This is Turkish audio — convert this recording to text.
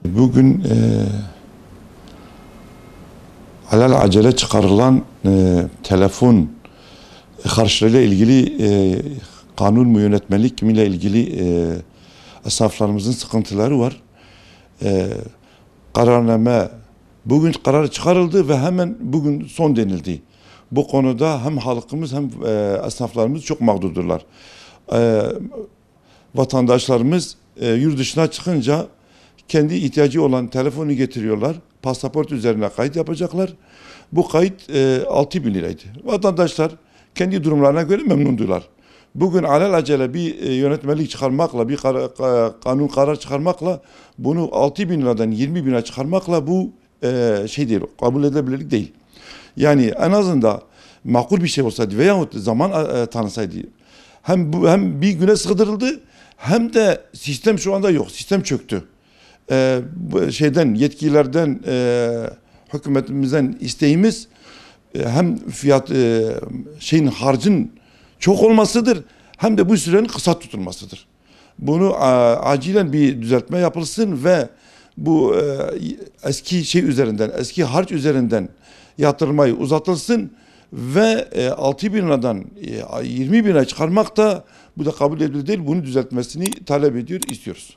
Bugün alelacele çıkarılan telefon harçlığıyla ilgili kanun mu yönetmelik mi ile ilgili esnaflarımızın sıkıntıları var. Kararname bugün karar çıkarıldı ve hemen bugün son denildi. Bu konuda hem halkımız hem esnaflarımız çok mağdurdurlar. Vatandaşlarımız yurt dışına çıkınca kendi ihtiyacı olan telefonu getiriyorlar. Pasaport üzerine kayıt yapacaklar. Bu kayıt 6.000 liraydı. Vatandaşlar kendi durumlarına göre memnundular. Bugün alelacele bir yönetmelik çıkarmakla, bir kanun karar çıkarmakla bunu 6.000 liradan 20.000 lira çıkarmakla bu şey değil, kabul edilebilirlik değil. Yani en azından makul bir şey olsaydı veyahut zaman tanısaydı hem bir güne sığdırıldı hem de sistem şu anda yok. Sistem çöktü. Yetkililerden hükümetimizden isteğimiz hem fiyat harcın çok olmasıdır hem de bu sürenin kısa tutulmasıdır. Bunu acilen bir düzeltme yapılsın ve bu eski harç üzerinden yatırmayı uzatılsın ve 6.000 liradan 20.000 lira çıkarmak da bu da kabul edilir değil. Bunu düzeltmesini talep ediyor, istiyoruz.